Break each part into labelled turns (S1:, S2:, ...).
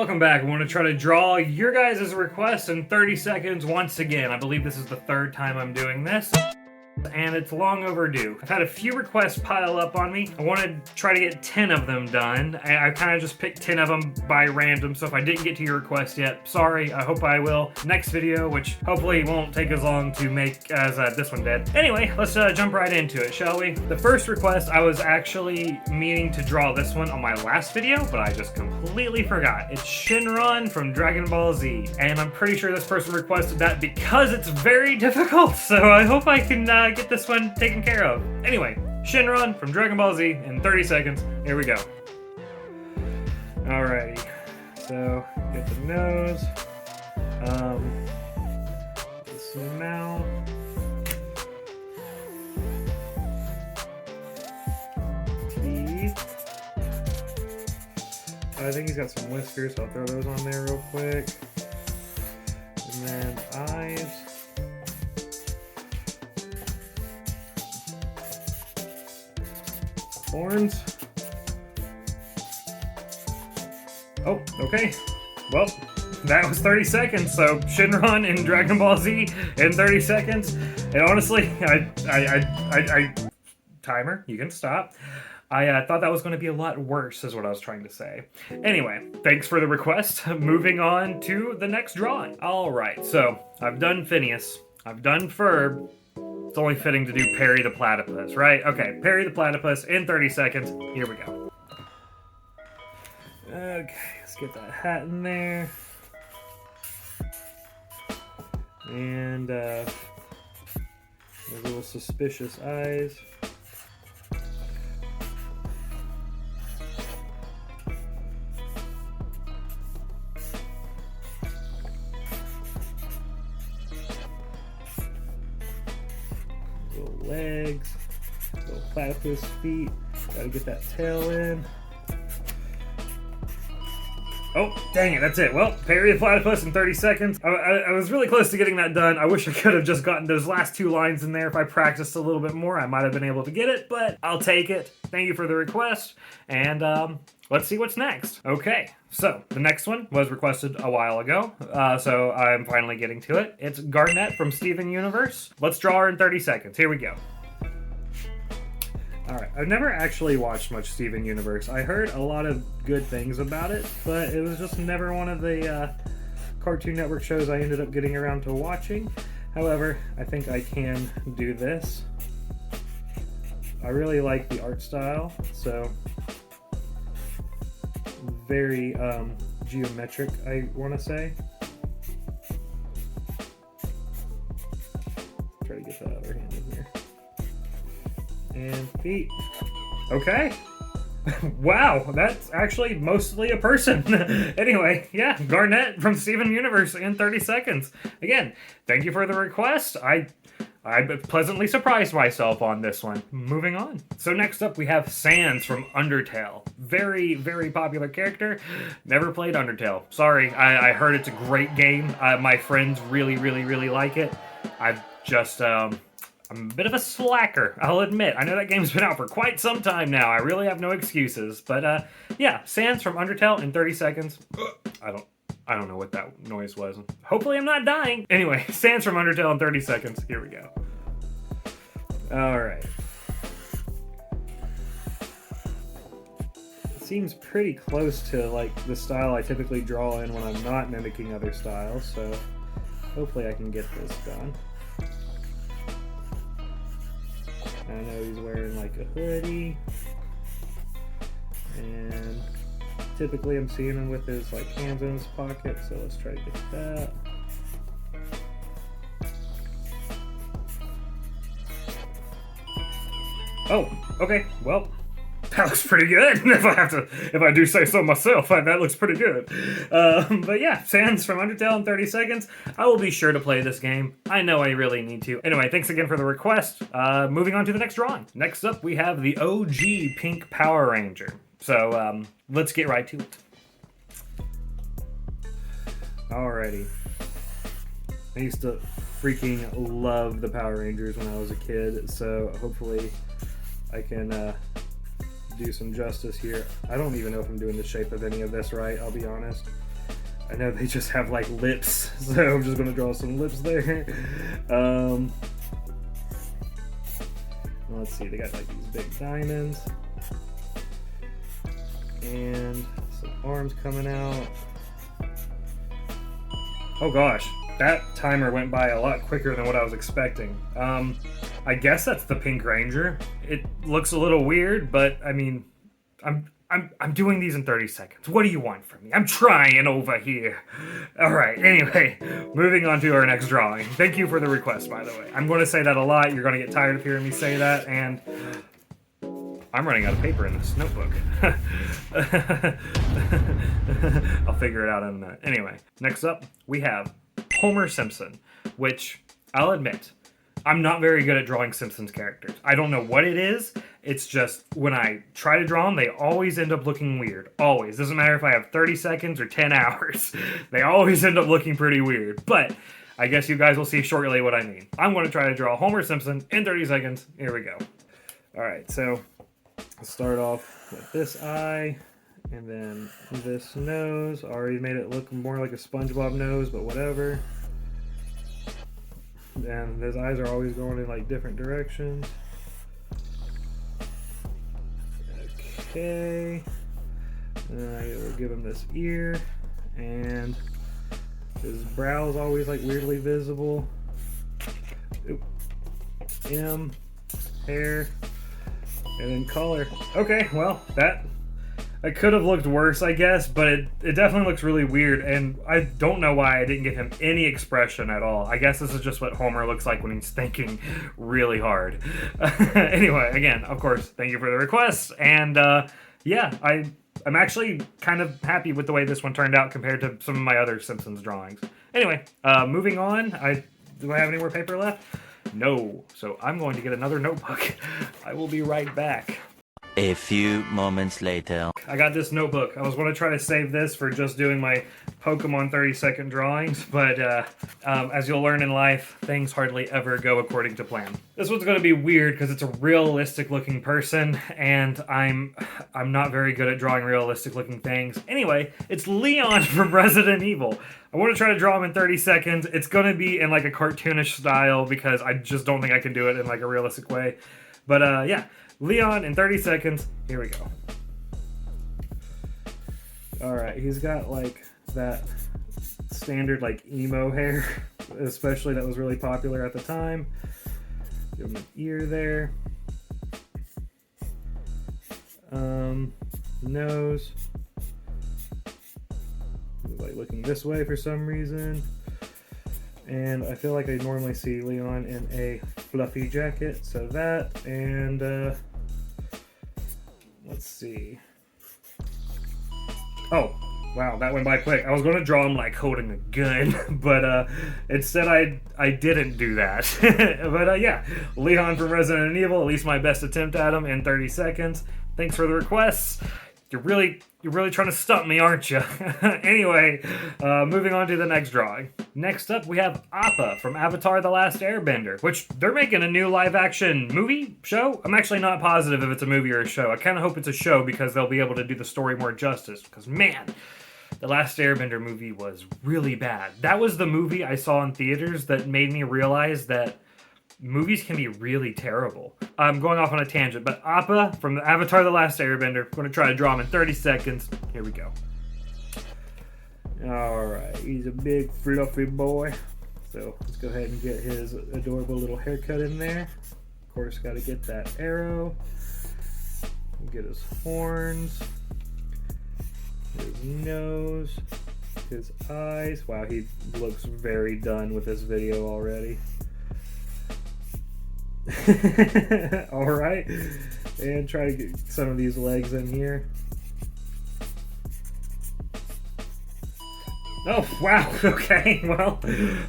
S1: welcome back. I want to try to draw your guys' request in 30 seconds once again. I believe this is the third time I'm doing this, and it's long overdue. I've had a few requests pile up on me. I want to try to get 10 of them done. I kind of just picked 10 of them by random, so if I didn't get to your request yet, sorry. I hope I will next video, which hopefully won't take as long to make as this one did. Anyway, let's jump right into it, shall we? The first request, I was actually meaning to draw this one on my last video, but I just completely forgot. It's Shenron from Dragon Ball Z, and I'm pretty sure this person requested that because it's very difficult, so I hope I can get this one taken care of. Anyway, Shenron from Dragon Ball Z in 30 seconds. Here we go. Alrighty, so get the nose, the mouth, teeth. I think he's got some whiskers, so I'll throw those on there real quick. And then eyes. Horns. Oh, okay. Well, that was 30 seconds, so Shenron in Dragon Ball Z in 30 seconds. And honestly, timer, you can stop. I thought that was going to be a lot worse, is what I was trying to say. Anyway, thanks for the request. Moving on to the next drawing. Alright, so I've done Phineas. I've done Ferb. It's only fitting to do Perry the Platypus, right? Okay, Perry the Platypus in 30 seconds. Here we go. Okay, let's get that hat in there. And those little suspicious eyes. Little legs, little platypus feet. Gotta get that tail in. Oh, dang it, that's it. Well, Perry the Platypus in 30 seconds. I was really close to getting that done. I wish I could have just gotten those last two lines in there. If I practiced a little bit more, I might have been able to get it, but I'll take it. Thank you for the request, and let's see what's next. Okay, so the next one was requested a while ago, so I'm finally getting to it. It's Garnet from Steven Universe. Let's draw her in 30 seconds. Here we go. Alright, I've never actually watched much Steven Universe. I heard a lot of good things about it, but it was just never one of the Cartoon Network shows I ended up getting around to watching. However, I think I can do this. I really like the art style, so very geometric, I want to say. Try to get that other hand in here. And feet. Okay. Wow, that's actually mostly a person. Anyway, yeah, Garnet from Steven Universe in 30 seconds. Again, thank you for the request. I pleasantly surprised myself on this one. Moving on. So next up we have Sans from Undertale. Very, very popular character. Never played Undertale. Sorry, I heard it's a great game. My friends really, really, really like it. I've just, I'm a bit of a slacker, I'll admit. I know that game's been out for quite some time now. I really have no excuses. But yeah, Sans from Undertale in 30 seconds. I don't know what that noise was. Hopefully I'm not dying. Anyway, Sans from Undertale in 30 seconds. Here we go. Alright. It seems pretty close to like the style I typically draw in when I'm not mimicking other styles, so hopefully I can get this done. I know he's wearing like a hoodie, and typically I'm seeing him with his like hands in his pocket, so let's try to get that. Oh, okay, well, that looks pretty good. If I do say so myself, that looks pretty good. But yeah, Sans from Undertale in 30 seconds. I will be sure to play this game. I know I really need to. Anyway, thanks again for the request. Moving on to the next drawing. Next up, we have the OG Pink Power Ranger. So let's get right to it. Alrighty. I used to freaking love the Power Rangers when I was a kid, so hopefully I can do some justice here. I don't even know if I'm doing the shape of any of this right, I'll be honest. I know they just have like lips, so I'm just gonna draw some lips there. Let's see, they got like these big diamonds and some arms coming out. Oh gosh, that timer went by a lot quicker than what I was expecting. I guess that's the Pink Ranger. It looks a little weird, but I mean, I'm doing these in 30 seconds. What do you want from me? I'm trying over here. All right, anyway, moving on to our next drawing. Thank you for the request, by the way. I'm going to say that a lot. You're going to get tired of hearing me say that, and I'm running out of paper in this notebook. I'll figure it out in a minute. Anyway, next up, we have Homer Simpson, which I'll admit, I'm not very good at drawing Simpsons characters. I don't know what it is. It's just when I try to draw them, they always end up looking weird. Always. Doesn't matter if I have 30 seconds or 10 hours. They always end up looking pretty weird. But I guess you guys will see shortly what I mean. I'm going to try to draw Homer Simpson in 30 seconds. Here we go. All right, so I'll start off with this eye and then this nose. Already made it look more like a SpongeBob nose, but whatever. And his eyes are always going in like different directions. Okay. And I will give him this ear, and his brow's always like weirdly visible. Oop. M, hair, and then color. Okay, well, that could have looked worse, I guess, but it definitely looks really weird, and I don't know why I didn't give him any expression at all. I guess this is just what Homer looks like when he's thinking really hard. Anyway, again, of course, thank you for the request, and yeah, I'm actually kind of happy with the way this one turned out compared to some of my other Simpsons drawings. Anyway, moving on, do I have any more paper left? No, so I'm going to get another notebook. I will be right back.
S2: A few moments later.
S1: I got this notebook. I was going to try to save this for just doing my Pokemon 30-second drawings, but as you'll learn in life, things hardly ever go according to plan. This one's going to be weird because it's a realistic-looking person, and I'm not very good at drawing realistic-looking things. Anyway, it's Leon from Resident Evil. I want to try to draw him in 30 seconds. It's going to be in like a cartoonish style because I just don't think I can do it in like a realistic way. But yeah. Leon in 30 seconds. Here we go. Alright, he's got like that standard like emo hair, especially that was really popular at the time. Give him an ear there. Nose. He's like looking this way for some reason. And I feel like I normally see Leon in a fluffy jacket, so that, and let's see. Oh, wow, that went by quick. I was going to draw him like holding a gun, but instead I didn't do that. But yeah, Leon from Resident Evil, at least my best attempt at him in 30 seconds. Thanks for the requests. You're really trying to stump me, aren't you? Anyway, moving on to the next drawing. Next up, we have Appa from Avatar: The Last Airbender, which they're making a new live-action movie show. I'm actually not positive if it's a movie or a show. I kind of hope it's a show because they'll be able to do the story more justice. Because, man, The Last Airbender movie was really bad. That was the movie I saw in theaters that made me realize that movies can be really terrible. I'm going off on a tangent, but Appa from the Avatar: The Last Airbender. I'm going to try to draw him in 30 seconds. Here we go. Alright, he's a big fluffy boy. So let's go ahead and get his adorable little haircut in there. Of course, got to get that arrow. Get his horns. His nose. His eyes. Wow, he looks very done with this video already. Alright, and try to get some of these legs in here. Oh, wow, okay, well,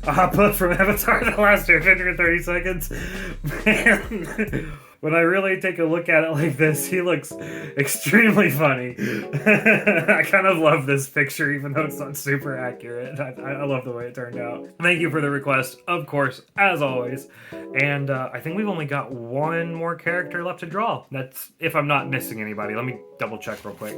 S1: Appa from Avatar: The Last Airbender in 30 seconds. Man, when I really take a look at it like this, he looks extremely funny. I kind of love this picture, even though it's not super accurate. I love the way it turned out. Thank you for the request, of course, as always. And I think we've only got one more character left to draw. That's if I'm not missing anybody. Let me double check real quick.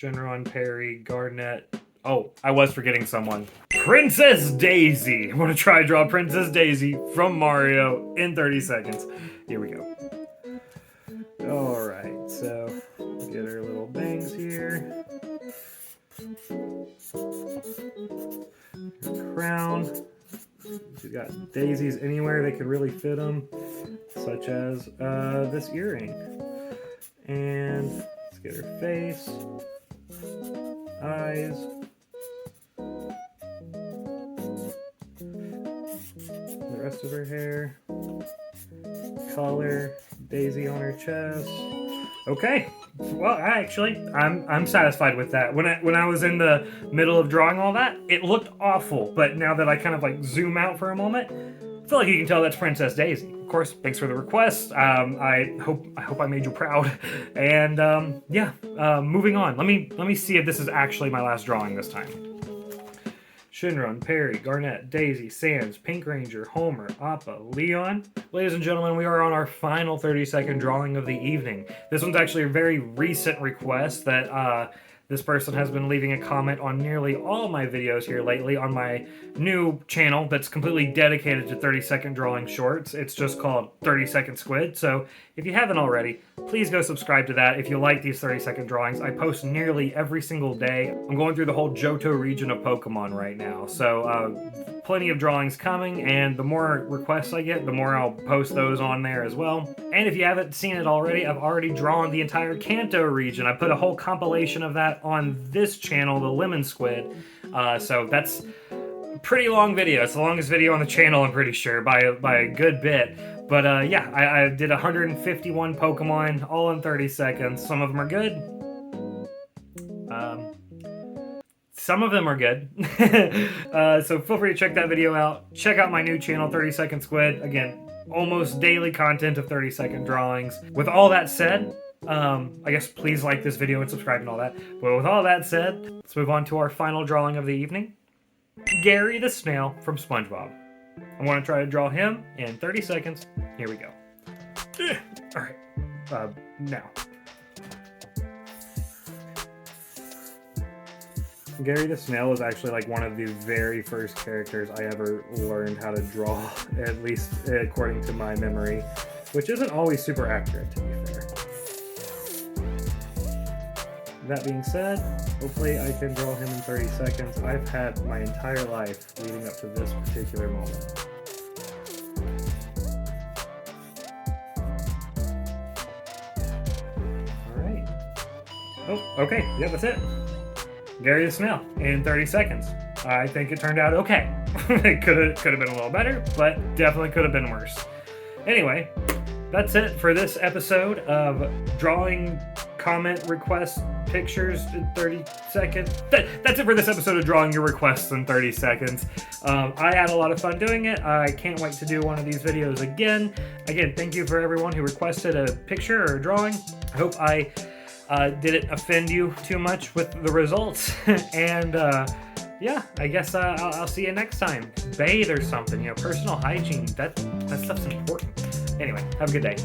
S1: Shinron, Perry, Garnet. Oh, I was forgetting someone. Princess Daisy. I'm gonna try to draw Princess Daisy from Mario in 30 seconds. Here we go. Alright, so get her little bangs here. Her crown. She's got daisies anywhere they could really fit them, such as this earring. And let's get her face, eyes, the rest of her hair, color, daisy on her chest. Okay. Well, I'm satisfied with that. When I was in the middle of drawing all that, it looked awful. But now that I kind of like zoom out for a moment, I feel like you can tell that's Princess Daisy. Of course, thanks for the request. I hope I made you proud. And yeah, moving on. Let me see if this is actually my last drawing this time. Shinron, Perry, Garnet, Daisy, Sans, Pink Ranger, Homer, Appa, Leon. Ladies and gentlemen, we are on our final 30-second drawing of the evening. This one's actually a very recent request that this person has been leaving a comment on nearly all my videos here lately on my new channel that's completely dedicated to 30-second drawing shorts. It's just called 30 Second Squid. So if you haven't already, please go subscribe to that if you like these 30-second drawings. I post nearly every single day. I'm going through the whole Johto region of Pokemon right now. So plenty of drawings coming, and the more requests I get, the more I'll post those on there as well. And if you haven't seen it already, I've already drawn the entire Kanto region. I put a whole compilation of that on this channel, the Lemon Squid. So that's a pretty long video. It's the longest video on the channel, I'm pretty sure, by a good bit. But yeah, I did 151 Pokemon, all in 30 seconds. Some of them are good. Some of them are good. So feel free to check that video out. Check out my new channel, 30 Second Squid. Again, almost daily content of 30-second drawings. With all that said, I guess please like this video and subscribe and all that. But with all that said, let's move on to our final drawing of the evening. Gary the Snail from SpongeBob. I'm going to try to draw him in 30 seconds. Here we go. All right. Now. Gary the Snail is actually like one of the very first characters I ever learned how to draw, at least according to my memory, which isn't always super accurate, to be fair. That being said, hopefully I can draw him in 30 seconds. I've had my entire life leading up to this particular moment. Alright. Oh, okay. Yeah, that's it. Gary the Snail in 30 seconds. I think it turned out okay. It could have been a little better, but definitely could have been worse. Anyway, that's it for this episode of drawing comment request pictures in 30 seconds. That's it for this episode of drawing your requests in 30 seconds. I had a lot of fun doing it. I can't wait to do one of these videos again. Again, thank you for everyone who requested a picture or a drawing. I hope I didn't offend you too much with the results. And yeah, I guess I'll see you next time. Bathe or something, personal hygiene, that stuff's important. Anyway, have a good day.